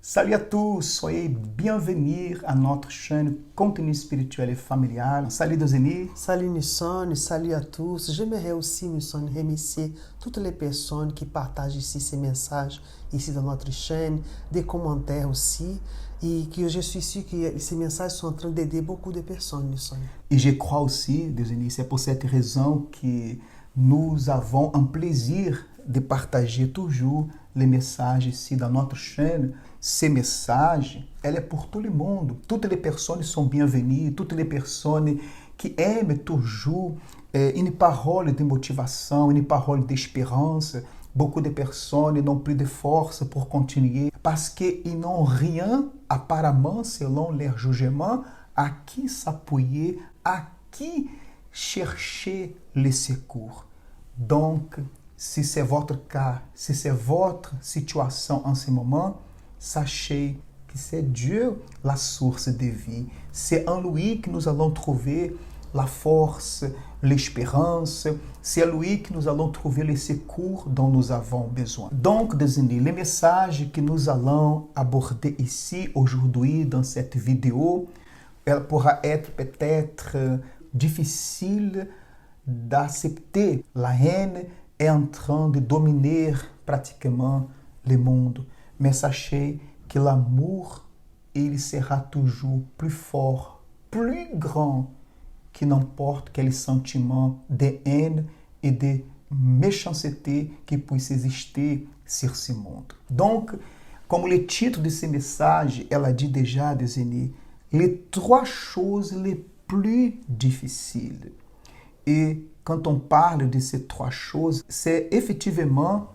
Salut à tous, soyez bienvenus à notre chaîne Contenu spirituel et familial. Salut deux amis. Salut Nissan, salut à tous. J'aimerais aussi, Nissan, remercier toutes les personnes qui partagent ici ces messages, ici dans notre chaîne, des commentaires aussi, et que je suis sûr que ces messages sont en train d'aider beaucoup de personnes, Nissan. Et je crois aussi, deux amis, c'est pour cette raison que nous avons un plaisir de partager toujours les messages ici dans notre chaîne. Ces messages, elle est pour tout le monde. Toutes les personnes sont bienvenues, toutes les personnes qui aiment toujours une parole de motivation, une parole d'espérance. Beaucoup de personnes n'ont plus de force pour continuer parce qu'ils n'ont rien, apparemment, selon leur jugement, à qui s'appuyer, à qui chercher le secours. Donc, si c'est votre cas, si c'est votre situation en ce moment, sachez que c'est Dieu la source de vie. C'est en lui que nous allons trouver la force, l'espérance. C'est en lui que nous allons trouver le secours dont nous avons besoin. Donc, désormais, le message que nous allons aborder ici aujourd'hui dans cette vidéo, elle pourra être peut-être difficile d'accepter. La haine est en train de dominer pratiquement le monde. Mais sachez que l'amour, il sera toujours plus fort, plus grand que n'importe quel sentiment de haine et de méchanceté qui puisse exister sur ce monde. Donc, comme le titre de ce message, elle a dit déjà, désigné les trois choses les plus difficiles. Et quand on parle de ces trois choses, c'est effectivement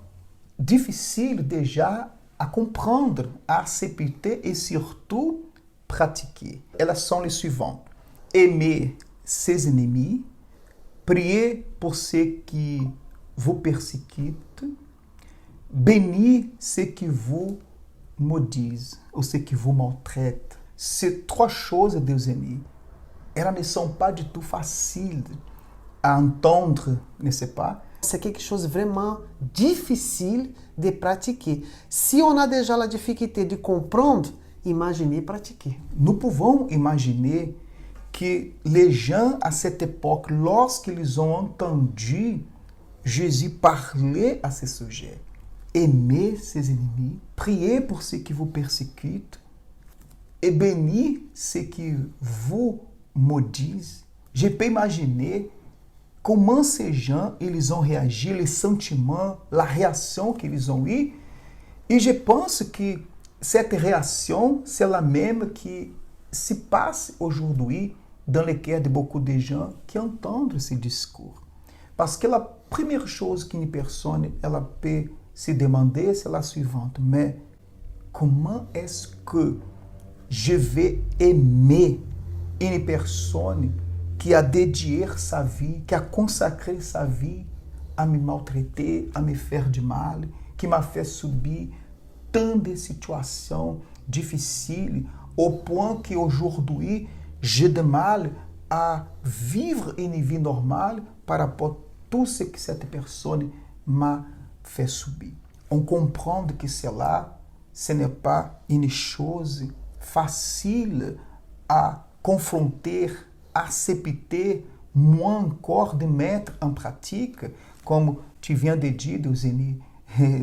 difficile déjà à comprendre, à accepter et surtout pratiquer. Elles sont les suivantes. Aimer ses ennemis, prier pour ceux qui vous persécutent, bénir ceux qui vous maudissent ou ceux qui vous maltraitent. Ces trois choses, des amis, elles ne sont pas du tout faciles à entendre, n'est-ce pas? C'est quelque chose vraiment difficile de pratiquer. Si on a déjà la difficulté de comprendre, imaginez pratiquer. Nous pouvons imaginer que les gens à cette époque, lorsqu'ils ont entendu Jésus parler à ce sujet, aimer ses ennemis, prier pour ceux qui vous persécutent et bénir ceux qui vous maudissent, je peux imaginer comment ces gens, ils ont réagi, les sentiments, la réaction qu'ils ont eue. Et je pense que cette réaction, c'est la même qui se passe aujourd'hui dans le cœur de beaucoup de gens qui entendent ce discours. Parce que la première chose qu'une personne elle peut se demander, c'est la suivante. Mais comment est-ce que je vais aimer une personne qui a dédié sa vie, qui a consacré sa vie à me maltraiter, à me faire du mal, qui m'a fait subir tant de situations difficiles, au point qu'aujourd'hui, j'ai du mal à vivre une vie normale par rapport à tout ce que cette personne m'a fait subir. On comprend que cela, ce n'est pas une chose facile à confronter, accepter, moins encore de mettre en pratique, comme tu viens de dire, Eugénie.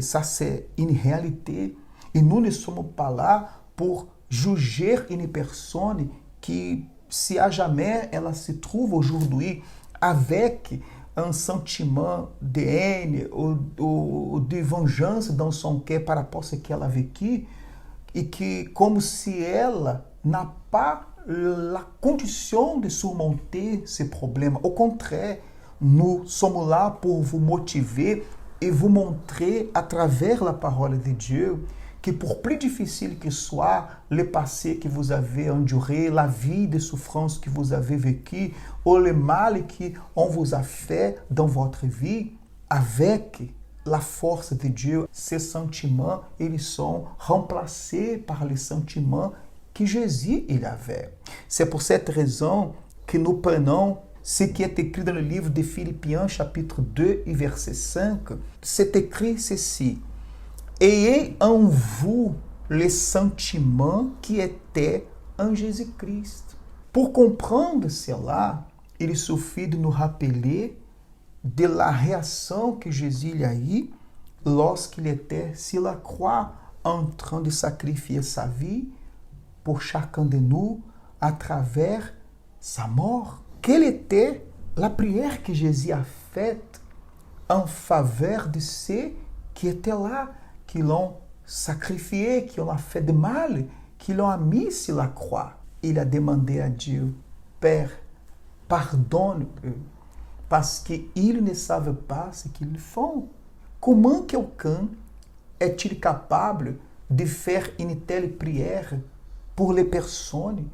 Ça, c'est une réalité. Et nous ne sommes pas là pour juger une personne qui, si à jamais elle se trouve aujourd'hui avec un sentiment de haine ou de vengeance dans son cœur par rapport à ce qu'elle a vécu, et que, comme si elle n'a pas la condition de surmonter ces problèmes. Au contraire, nous sommes là pour vous motiver et vous montrer à travers la parole de Dieu que pour plus difficile que soit le passé que vous avez enduré, la vie de souffrance que vous avez vécu, ou le mal qu'on vous a fait dans votre vie, avec la force de Dieu, ces sentiments, ils sont remplacés par les sentiments que Jésus il avait. C'est pour cette raison que nous prenons ce qui est écrit dans le livre de Philippiens, chapitre 2, et verset 5. C'est écrit ceci. Ayez en vous les sentiments qui étaient en Jésus-Christ. Pour comprendre cela, il suffit de nous rappeler de la réaction que Jésus a eu lorsqu'il était sur la croix en train de sacrifier sa vie pour chacun de nous à travers sa mort. Quelle était la prière que Jésus a faite en faveur de ceux qui étaient là, qui l'ont sacrifié, qui l'ont fait de mal, qui l'ont mis sur la croix? Il a demandé à Dieu, Père, pardonne-eux, parce qu'ils ne savent pas ce qu'ils font. Comment quelqu'un est-il capable de faire une telle prière pour les personnes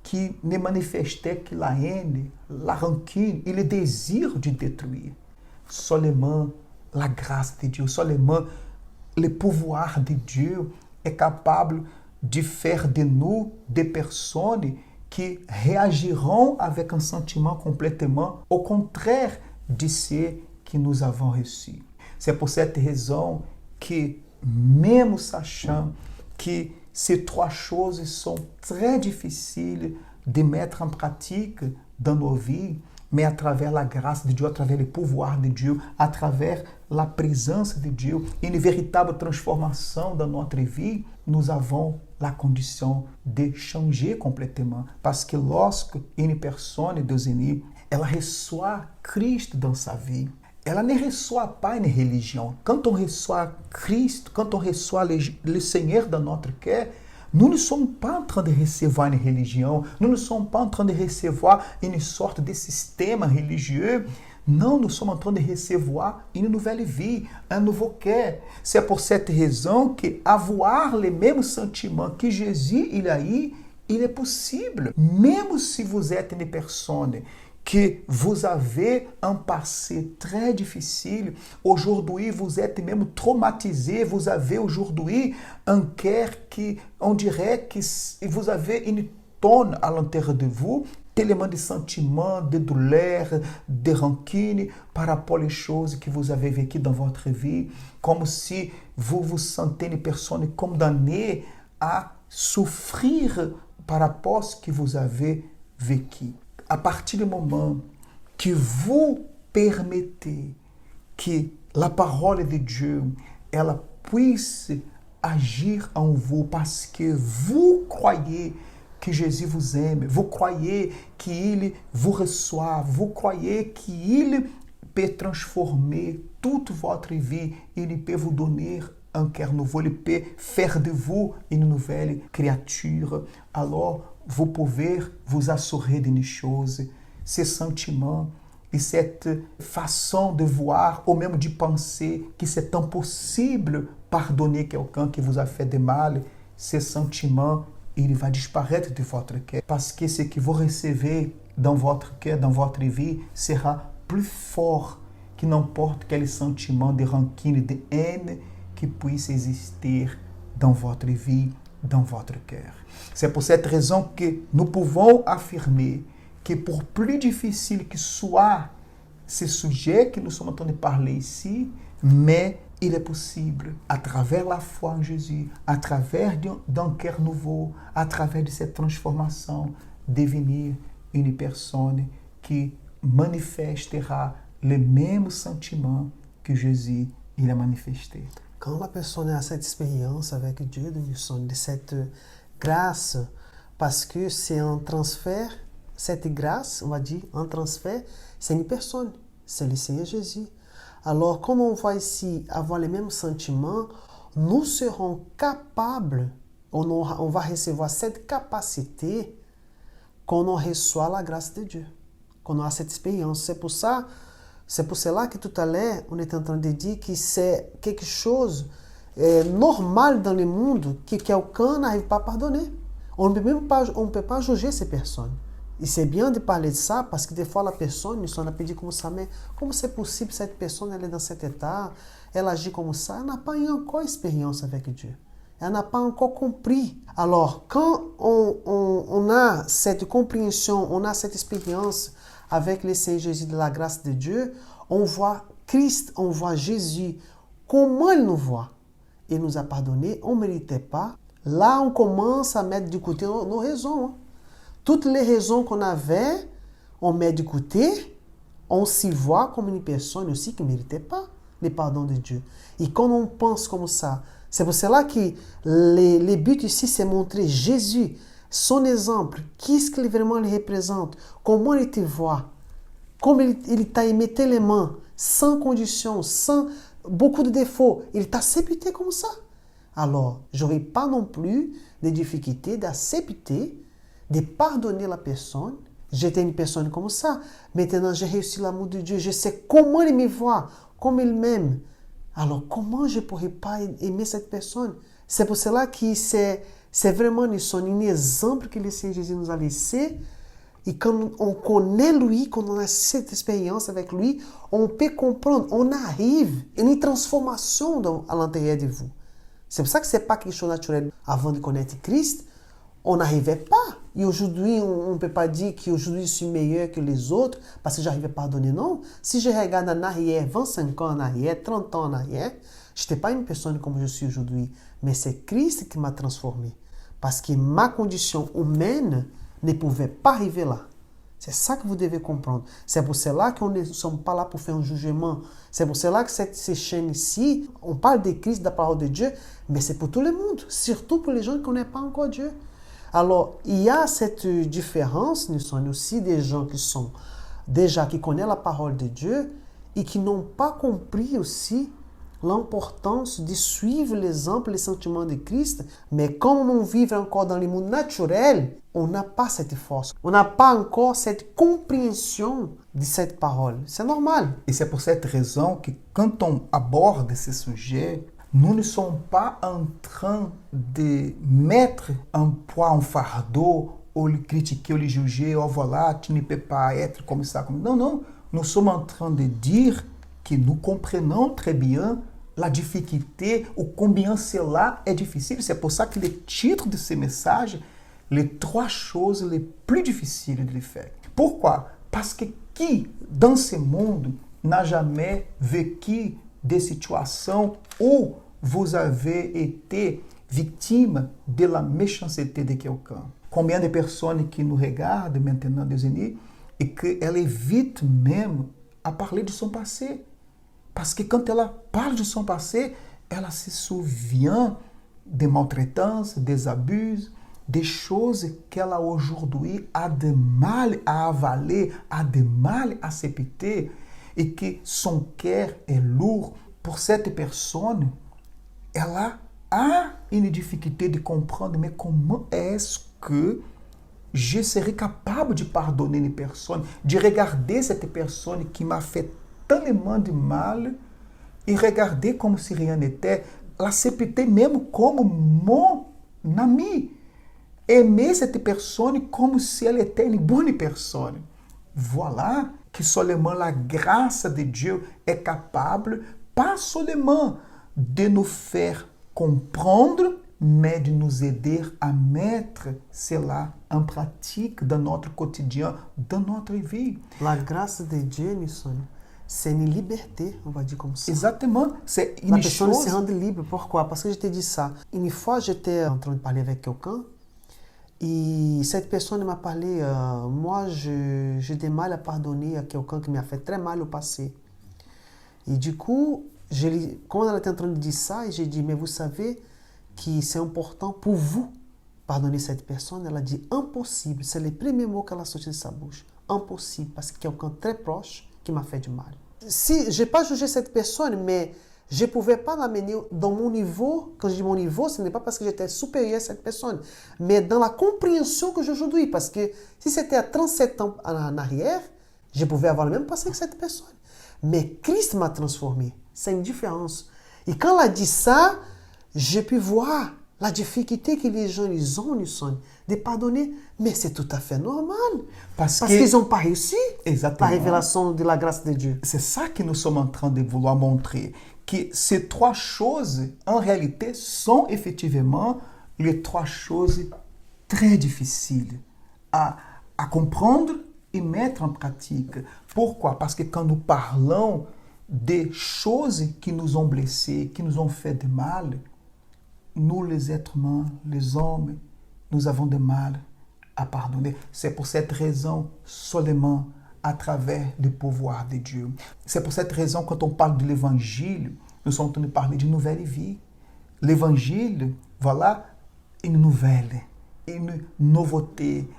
qui ne manifestaient que la haine, la rancune et le désir de détruire? Seulement la grâce de Dieu, seulement le pouvoir de Dieu est capable de faire de nous des personnes qui réagiront avec un sentiment complètement au contraire de ce que nous avons reçu. C'est pour cette raison que, même sachant que ces trois choses sont très difficiles de mettre en pratique dans nos vies, mais à travers la grâce de Dieu, à travers le pouvoir de Dieu, à travers la présence de Dieu, une véritable transformation dans notre vie, nous avons la condition de changer complètement. Parce que lorsque une personne, Deus unis, ela reçoit Cristo dans sa vie, ela ne reçoit pas une religion. Quand on reçoit Christ, quand on reçoit le Seigneur dans notre cœur, nous ne sommes pas en train de recevoir une religion, nous ne sommes pas en train de recevoir une sorte de système religieux. Non, nous sommes en train de recevoir une nouvelle vie, un nouveau cœur. C'est pour cette raison que avoir les mêmes sentiments que Jésus il a eu, il est possible. Même si vous êtes une personne que vous avez un passé très difficile, aujourd'hui vous êtes même traumatisé, vous avez aujourd'hui un cœur qui, on dirait que vous avez une tonne à l'intérieur de vous, tellement de sentiments, de douleur, de rancune par rapport aux choses que vous avez vécues dans votre vie, comme si vous vous sentez une personne condamnée à souffrir par rapport à ce que vous avez vécu. À partir du moment que vous permettez que la parole de Dieu ela puisse agir en vous parce que vous croyez que Jésus vous aime, vous croyez qu'il vous reçoit, vous croyez qu'il peut transformer toute votre vie, il peut vous donner un cœur nouveau, il peut faire de vous une nouvelle créature, alors vous pouvez vous assurer d'une chose, ces sentiments et cette façon de voir ou même de penser que c'est impossible pardonner quelqu'un qui vous a fait de mal, ces sentiments, il va disparaître de votre cœur parce que ce que vous recevez dans votre cœur, dans votre vie, sera plus fort que n'importe quel sentiment de rancune, de haine qui puisse existir dans votre vie, dans votre cœur. C'est pour cette raison que nous pouvons affirmer que pour plus difficile que soit ce sujet que nous sommes en train de parler ici, mais il est possible, à travers la foi en Jésus, à travers d'un cœur nouveau, à travers de cette transformation, devenir une personne qui manifestera les mêmes sentiments que Jésus il a manifesté. Quand la personne a cette expérience avec Dieu, de cette grâce, parce que c'est un transfert, cette grâce, on va dire, un transfert, c'est une personne, c'est le Seigneur Jésus. Alors, comme on va ici avoir les mêmes sentiments, nous serons capables, on va recevoir cette capacité quand on reçoit la grâce de Dieu, quand on a cette expérience. C'est pour cela que tout à l'heure, on est en train de dire que c'est quelque chose normal dans le monde que quelqu'un n'arrive pas à pardonner. On ne peut pas juger ces personnes. Et c'est bien de parler de ça parce que des fois la personne me pedir comme ça, mais comment c'est possible cette personne elle est dans cet état, elle agit comme ça, elle n'a pas eu encore expérience avec Dieu. Elle n'a pas encore compris. Alors, quand on a cette compréhension, on a cette expérience avec le Seigneur Jésus de la grâce de Dieu, on voit Christ, on voit Jésus, comment il nous voit. Il nous a pardonné, on ne méritait pas Là, on commence à mettre du côté nos raisons. Hein. Toutes les raisons qu'on avait, on met de côté, on s'y voit comme une personne aussi qui ne méritait pas le pardon de Dieu. Et quand on pense comme ça, c'est pour cela que le but ici, c'est montrer Jésus, son exemple, qu'est-ce qu'il vraiment le représente, comment il te voit, comme il t'a aimé tellement, sans condition, sans beaucoup de défauts, il t'a accepté comme ça. Alors, je n'aurai pas non plus de difficulté d'accepter, de pardonner la personne. J'étais une personne comme ça. Maintenant, j'ai reçu l'amour de Dieu. Je sais comment il me voit, comme il m'aime. Alors, comment je ne pourrais pas aimer cette personne? C'est pour cela que c'est vraiment un exemple que le Seigneur Jésus nous a laissé. Et quand on connaît lui, quand on a cette expérience avec lui, on peut comprendre, on arrive à une transformation à l'intérieur de vous. C'est pour ça que ce n'est pas quelque chose de naturel. Avant de connaître Christ, on n'arrivait pas. Et aujourd'hui, on ne peut pas dire qu'aujourd'hui je suis meilleur que les autres parce que j'arrive à pardonner. Non. Si je regarde en arrière, 25 ans en arrière, 30 ans en arrière, je n'étais pas une personne comme je suis aujourd'hui. Mais c'est Christ qui m'a transformé. Parce que ma condition humaine ne pouvait pas arriver là. C'est ça que vous devez comprendre. C'est pour cela qu'on ne sommes pas là pour faire un jugement. C'est pour cela que ces chaînes ici, on parle de Christ, de la parole de Dieu, mais c'est pour tout le monde, surtout pour les gens qui ne connaissent pas encore Dieu. Alors, il y a cette différence, nous sommes aussi des gens qui connaissent la parole de Dieu et qui n'ont pas compris aussi l'importance de suivre l'exemple, les sentiments de Christ. Mais comme on vit encore dans le monde naturel, on n'a pas cette force. On n'a pas encore cette compréhension de cette parole. C'est normal. Et c'est pour cette raison que quand on aborde ces sujets, nous ne sommes pas en train de mettre un poids, un fardeau, ou le critiquer, ou le juger, oh voilà, tu ne peux pas être comme ça. Non, non. Nous sommes en train de dire que nous comprenons très bien la difficulté ou combien cela est difficile. C'est pour ça que le titre de ce message, les 3 choses les plus difficiles de le faire. Pourquoi? Parce que qui, dans ce monde, n'a jamais vécu des situations où vous avez été victime de la méchanceté de quelqu'un? Combien de personnes qui nous regardent maintenant des années et qu'elles évitent même à parler de son passé? Parce que quand elle parle de son passé, elle se souvient des maltraitances, des abus, des choses qu'elle aujourd'hui a de mal à avaler, a de mal à accepter, et que son cœur est lourd. Pour cette personne, elle a une difficulté de comprendre, mais comment est-ce que je serai capable de pardonner une personne, de regarder cette personne qui m'a fait tellement de mal et regarder comme si rien n'était, l'accepter même comme mon ami, aimer cette personne comme si elle était une bonne personne. Voilà que seulement la grâce de Dieu est capable, pas seulement de nous faire comprendre, mais de nous aider à mettre cela en pratique dans notre quotidien, dans notre vie. La grâce de Dieu, Nisson, c'est une liberté, on va dire comme ça. Exactement, c'est une La personne chose... se rend libre. Pourquoi? Parce que je t'ai dit ça. Une fois, j'étais en train de parler avec quelqu'un et cette personne m'a parlé, moi, j'ai des mal à pardonner à quelqu'un qui m'a fait très mal au passé. Et du coup, quand elle était en train de dire ça, j'ai dit, mais vous savez que c'est important pour vous pardonner cette personne. Elle a dit, impossible. C'est le premier mot qu'elle a sorti de sa bouche. Impossible, parce que quelqu'un très proche qui m'a fait du mal. Si je n'ai pas jugé cette personne, mais je ne pouvais pas l'amener dans mon niveau. Quand je dis mon niveau, ce n'est pas parce que j'étais supérieur à cette personne, mais dans la compréhension que j'ai aujourd'hui. Parce que si c'était à 37 ans en arrière, je pouvais avoir le même passé que cette personne. Mais Christ m'a transformé. C'est une différence. Et quand elle a dit ça, j'ai pu voir la difficulté que les gens ils ont de pardonner. Mais c'est tout à fait normal. Parce qu'ils n'ont pas réussi. Exactement. La révélation de la grâce de Dieu. C'est ça que nous sommes en train de vouloir montrer. Que ces 3 choses, en réalité, sont effectivement les 3 choses très difficiles à comprendre et mettre en pratique. Pourquoi? Parce que quand nous parlons des choses qui nous ont blessés, qui nous ont fait de mal, nous les êtres humains, les hommes, nous avons du mal à pardonner. C'est pour cette raison seulement à travers le pouvoir de Dieu. C'est pour cette raison quand on parle de l'évangile, nous sommes en train de parler d'une nouvelle vie. L'évangile, voilà une nouvelle, une nouveauté.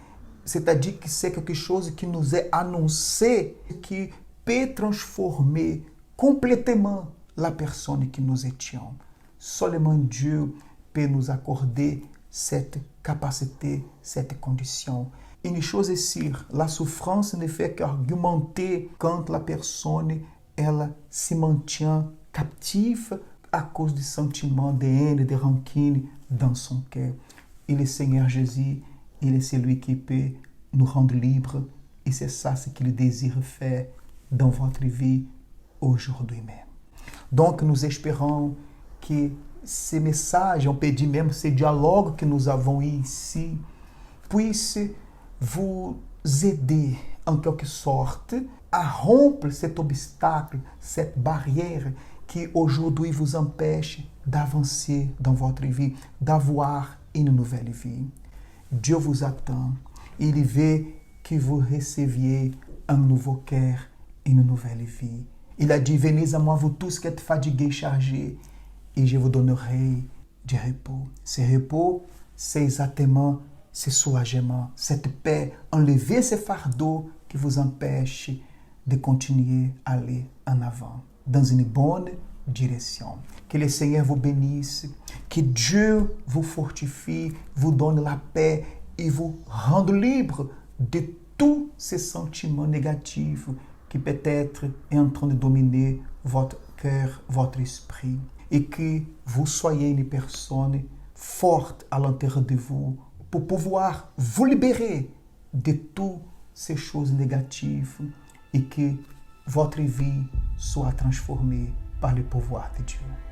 C'est-à-dire que c'est quelque chose qui nous est annoncé, qui peut transformer complètement la personne que nous étions. Seulement Dieu peut nous accorder cette capacité, cette condition. Une chose est sûre, la souffrance ne fait qu'augmenter quand la personne elle se maintient captive à cause du sentiment de haine, de rancune dans son cœur. Et le Seigneur Jésus, il est celui qui peut nous rendre libres. Et c'est ça ce qu'il désire faire dans votre vie aujourd'hui même. Donc nous espérons que ces messages, on peut dire même ces dialogues que nous avons eu ici, puissent vous aider en quelque sorte à rompre cet obstacle, cette barrière qui aujourd'hui vous empêche d'avancer dans votre vie, d'avoir une nouvelle vie. Dieu vous attend. Il veut que vous receviez un nouveau cœur, une nouvelle vie. Il a dit, venez à moi vous tous qui êtes fatigués et chargés, et je vous donnerai du repos. Ce repos, c'est exactement ce soulagement, cette paix, enlever ces fardeaux qui vous empêchent de continuer à aller en avant, dans une bonne direction. Que le Seigneur vous bénisse, que Dieu vous fortifie, vous donne la paix et vous rende libre de tous ces sentiments négatifs qui peut-être est en train de dominer votre cœur, votre esprit. Et que vous soyez une personne forte à l'intérieur de vous pour pouvoir vous libérer de toutes ces choses négatives et que votre vie soit transformée par le pouvoir de Dieu.